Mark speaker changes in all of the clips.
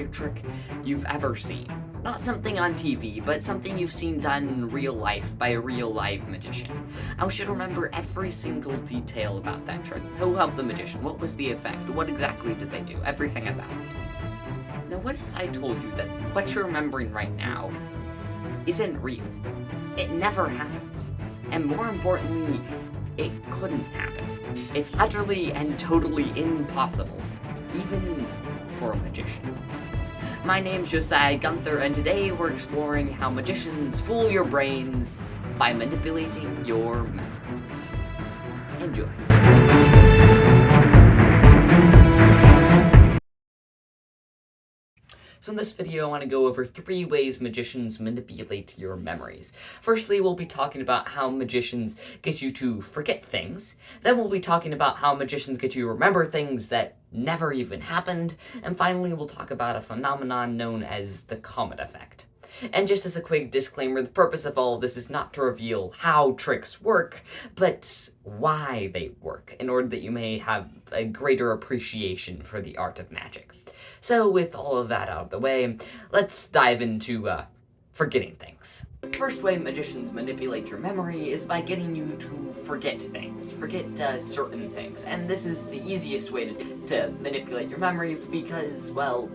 Speaker 1: magic trick you've ever seen. Not something on TV, but something you've seen done in real life by a real live magician. I want you to remember every single detail about that trick. Who helped the magician? What was the effect? What exactly did they do? Everything about it. Now, what if I told you that what you're remembering right now isn't real? It never happened. And more importantly, it couldn't happen. It's utterly and totally impossible, even for a magician. My name's Josiah Gunther, and today we're exploring how magicians fool your brains by manipulating your memories. Enjoy. So in this video, I want to go over 3 ways magicians manipulate your memories. Firstly, we'll be talking about how magicians get you to forget things. Then we'll be talking about how magicians get you to remember things that never even happened. And finally, we'll talk about a phenomenon known as the comet effect. And just as a quick disclaimer, the purpose of all of this is not to reveal how tricks work, but why they work, in order that you may have a greater appreciation for the art of magic. So with all of that out of the way, let's dive into forgetting things. The first way magicians manipulate your memory is by getting you to forget things, forget certain things. And this is the easiest way to manipulate your memories because, well,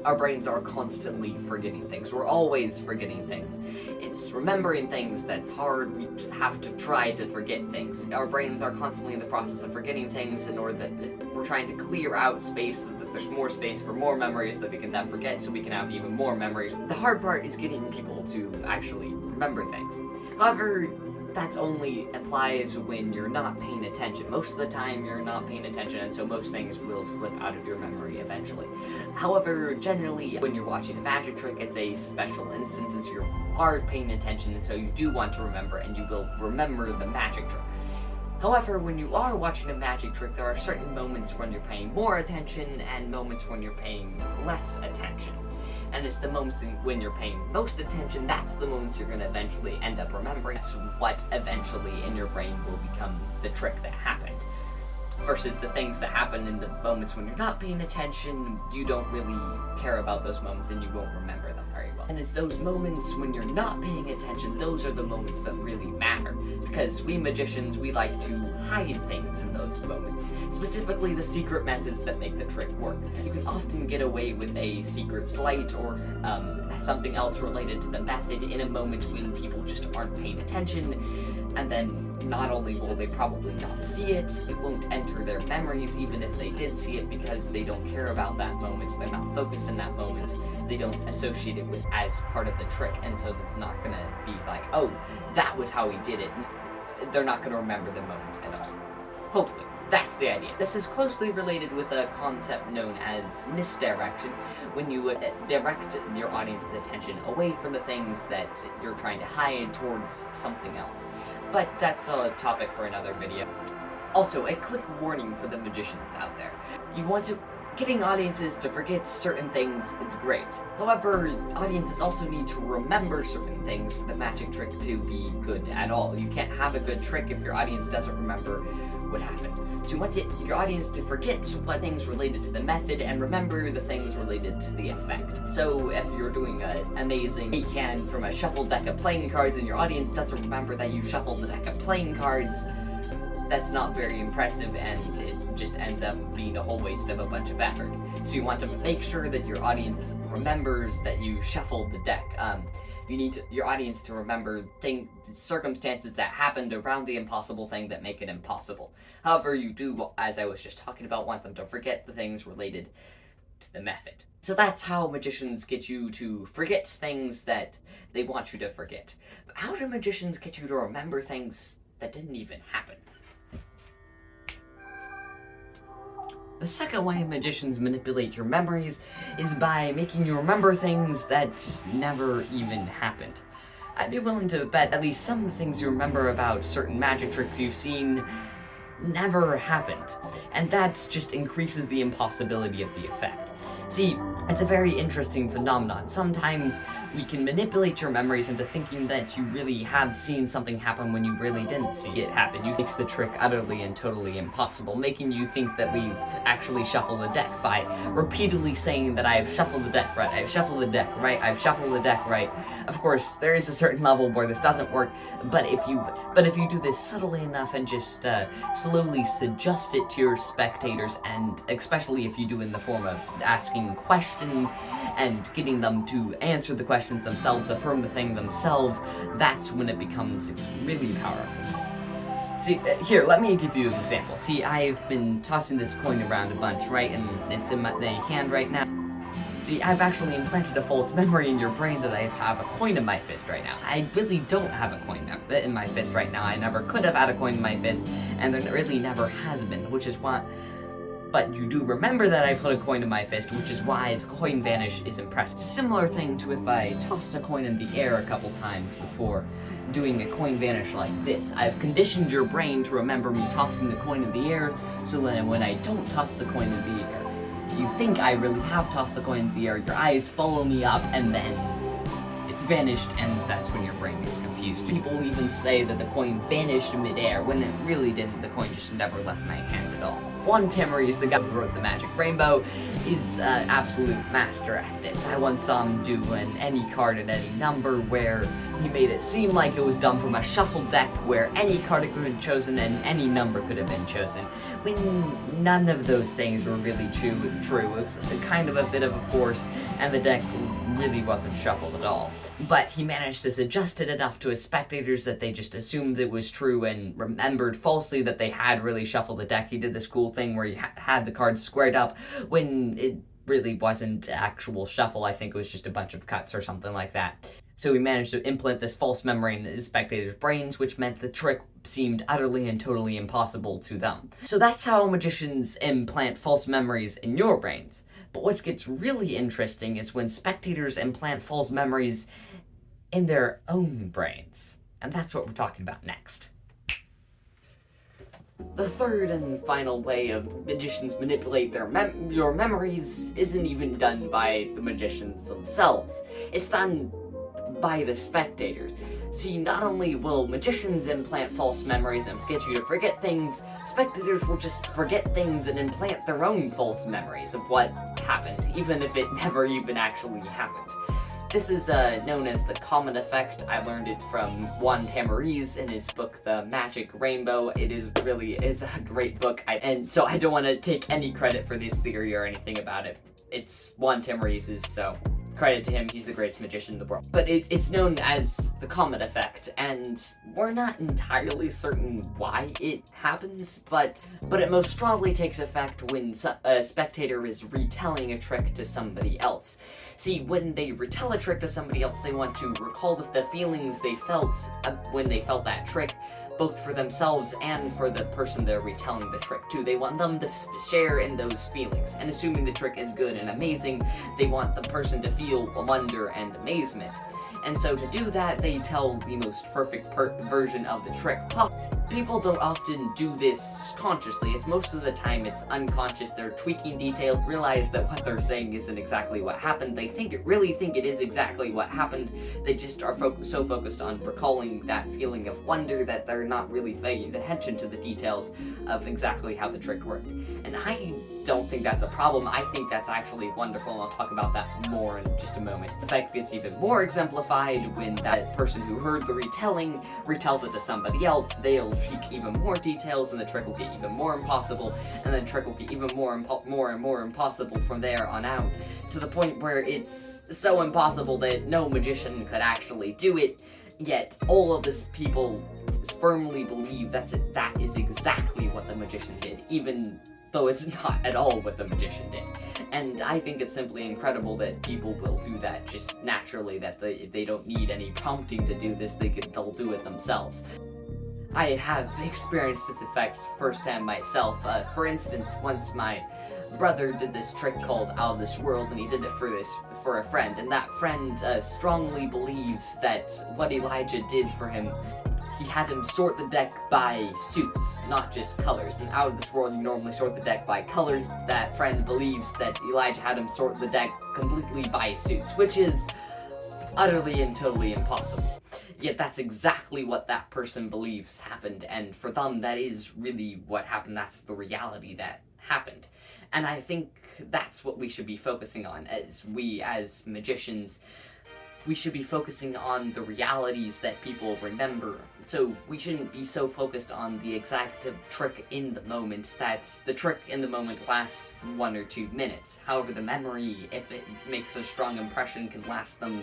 Speaker 1: our brains are constantly forgetting things. We're always forgetting things. It's remembering things that's hard. We have to try to forget things. Our brains are constantly in the process of forgetting things in order that we're trying to clear out space so that there's more space for more memories that we can then forget so we can have even more memories. The hard part is getting people to actually remember things. However, that only applies when you're not paying attention. Most of the time, you're not paying attention, and so most things will slip out of your memory eventually. However, generally, when you're watching a magic trick, it's a special instance, and so you are paying attention, and so you do want to remember, and you will remember the magic trick. However, when you are watching a magic trick, there are certain moments when you're paying more attention, and moments when you're paying less attention. And it's the moments when you're paying most attention, that's the moments you're going to eventually end up remembering. That's what eventually in your brain will become the trick that happened. Versus the things that happen in the moments when you're not paying attention, you don't really care about those moments and you won't remember them very well. And it's those moments when you're not paying attention, those are the moments that really matter. Because we magicians, we like to hide things in those moments. Specifically the secret methods that make the trick work. You can often get away with a secret sleight or something else related to the method in a moment when people just aren't paying attention, and then not only will they probably not see it, it won't enter their memories even if they did see it because they don't care about that moment, they're not focused in that moment, they don't associate it with as part of the trick, and so it's not gonna be like, oh, that was how he did it. They're not gonna remember the moment at all. Hopefully. That's the idea. This is closely related with a concept known as misdirection, when you direct your audience's attention away from the things that you're trying to hide towards something else. But that's a topic for another video. Also, a quick warning for the magicians out there. Getting audiences to forget certain things is great. However, audiences also need to remember certain things for the magic trick to be good at all. You can't have a good trick if your audience doesn't remember what happened. So you want your audience to forget what things related to the method and remember the things related to the effect. So if you're doing an amazing hand from a shuffled deck of playing cards and your audience doesn't remember that you shuffled the deck of playing cards, that's not very impressive and it just ends up being a whole waste of a bunch of effort. So you want to make sure that your audience remembers that you shuffled the deck. You need your audience to remember circumstances that happened around the impossible thing that make it impossible. However, you do, as I was just talking about, want them to forget the things related to the method. So that's how magicians get you to forget things that they want you to forget. But how do magicians get you to remember things that didn't even happen? The second way magicians manipulate your memories is by making you remember things that never even happened. I'd be willing to bet at least some of the things you remember about certain magic tricks you've seen never happened. And that just increases the impossibility of the effect. See, it's a very interesting phenomenon. Sometimes we can manipulate your memories into thinking that you really have seen something happen when you really didn't see it happen. You makes the trick utterly and totally impossible, making you think that we've actually shuffled the deck by repeatedly saying that I've shuffled the deck right, I've shuffled the deck right, I've shuffled the deck right. Of course, there is a certain level where this doesn't work, but if you do this subtly enough and just slowly suggest it to your spectators, and especially if you do in the form of asking questions and getting them to answer the questions themselves, affirm the thing themselves, that's when it becomes really powerful. See, here, let me give you an example. See, I've been tossing this coin around a bunch, right? And it's in my hand right now. See, I've actually implanted a false memory in your brain that I have a coin in my fist right now. I really don't have a coin in my fist right now. I never could have had a coin in my fist, and there really never has been, which is why... But you do remember that I put a coin in my fist, which is why the coin vanish is impressive. Similar thing to if I tossed a coin in the air a couple times before doing a coin vanish like this. I've conditioned your brain to remember me tossing the coin in the air, so that when I don't toss the coin in the air, you think I really have tossed the coin in the air, your eyes follow me up, and then it's vanished, and that's when your brain gets confused. People even say that the coin vanished midair, when it really didn't. The coin just never left my hand at all. Juan Tamariz, the guy who wrote The Magic Rainbow, is an absolute master at this. I once saw him do an any card at any number where he made it seem like it was done from a shuffled deck where any card could have been chosen and any number could have been chosen, when none of those things were really true. It was kind of a bit of a force, and the deck really wasn't shuffled at all. But he managed to suggest it enough to his spectators that they just assumed it was true and remembered falsely that they had really shuffled the deck. He did this cool thing where he had the cards squared up when it really wasn't actual shuffle. I think it was just a bunch of cuts or something like that. So he managed to implant this false memory in his spectators' brains, which meant the trick seemed utterly and totally impossible to them. So that's how magicians implant false memories in your brains. But what gets really interesting is when spectators implant false memories in their own brains. And that's what we're talking about next. The third and final way of magicians manipulate your memories isn't even done by the magicians themselves. It's done by the spectators. See, not only will magicians implant false memories and get you to forget things, spectators will just forget things and implant their own false memories of what happened, even if it never even actually happened. This is known as the Comet Effect. I learned it from Juan Tamariz in his book, The Magic Rainbow. It is a great book, and so I don't want to take any credit for this theory or anything about it. It's Juan Tamariz's, so credit to him, he's the greatest magician in the world. But it's known as the Comet Effect, and we're not entirely certain why it happens, but it most strongly takes effect when a spectator is retelling a trick to somebody else. See, when they retell a trick to somebody else, they want to recall the feelings they felt when they felt that trick, both for themselves and for the person they're retelling the trick to. They want them to share in those feelings, and assuming the trick is good and amazing, they want the person to feel wonder and amazement. And so to do that, they tell the most perfect version of the trick. People don't often do this consciously. It's most of the time it's unconscious. They're tweaking details, realize that what they're saying isn't exactly what happened. They really think it is exactly what happened. They just are so focused on recalling that feeling of wonder that they're not really paying attention to the details of exactly how the trick worked. And I don't think that's a problem. I think that's actually wonderful, and I'll talk about that more in just a moment. The fact gets even more exemplified when that person who heard the retelling retells it to somebody else. They'll tweak even more details, and the trick will get even more impossible, and the trick will get even more and more impossible from there on out, to the point where it's so impossible that no magician could actually do it, yet all of this people firmly believe that is exactly what the magician did, even though it's not at all what the magician did. And I think it's simply incredible that people will do that just naturally, that they don't need any prompting to do this, they'll do it themselves. I have experienced this effect firsthand myself. For instance, once my brother did this trick called Out of This World, and he did it for a friend, and that friend strongly believes that what Elijah did for him, he had him sort the deck by suits, not just colors. And out of this world, you normally sort the deck by colors. That friend believes that Elijah had him sort the deck completely by suits, which is utterly and totally impossible. Yet that's exactly what that person believes happened, and for them, that is really what happened. That's the reality that happened. And I think that's what we should be focusing on as magicians. We should be focusing on the realities that people remember. So we shouldn't be so focused on the exact trick in the moment that the trick in the moment lasts 1 or 2 minutes. However, the memory, if it makes a strong impression, can last them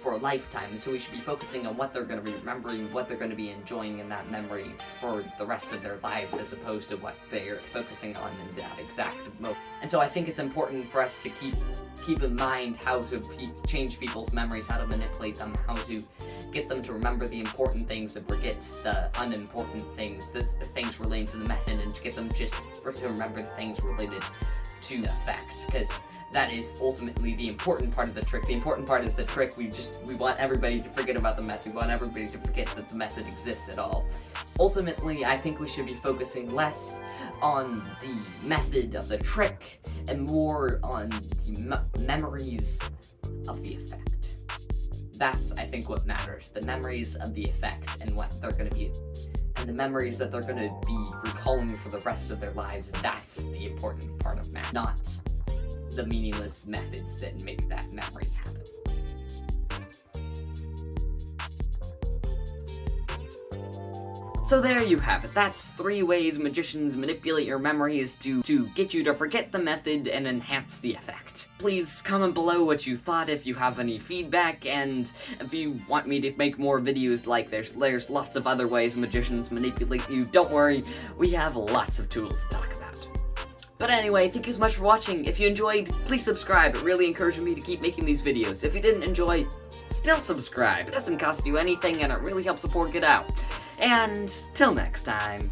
Speaker 1: for a lifetime. And so we should be focusing on what they're going to be remembering, what they're going to be enjoying in that memory for the rest of their lives, as opposed to what they're focusing on in that exact moment. And so I think it's important for us to keep in mind how to change people's memories, how to manipulate them, how to get them to remember the important things and forget the unimportant things, the things relating to the method, and to get them just to remember the things related to the effect, because that is ultimately the important part of the trick. The important part is the trick. We want everybody to forget about the method. We want everybody to forget that the method exists at all. Ultimately, I think we should be focusing less on the method of the trick and more on the memories of the effect. That's, I think, what matters. The memories of the effect and what they're going to be, and the memories that they're going to be recalling for the rest of their lives. That's the important part of math, not the meaningless methods that make that memory happen. So there you have it. That's 3 ways magicians manipulate your memories to get you to forget the method and enhance the effect. Please comment below what you thought if you have any feedback, and if you want me to make more videos like there's lots of other ways magicians manipulate you. Don't worry, we have lots of tools to talk about. But anyway, thank you so much for watching. If you enjoyed, please subscribe. It really encourages me to keep making these videos. If you didn't enjoy, still subscribe. It doesn't cost you anything, and it really helps support get out. And till next time.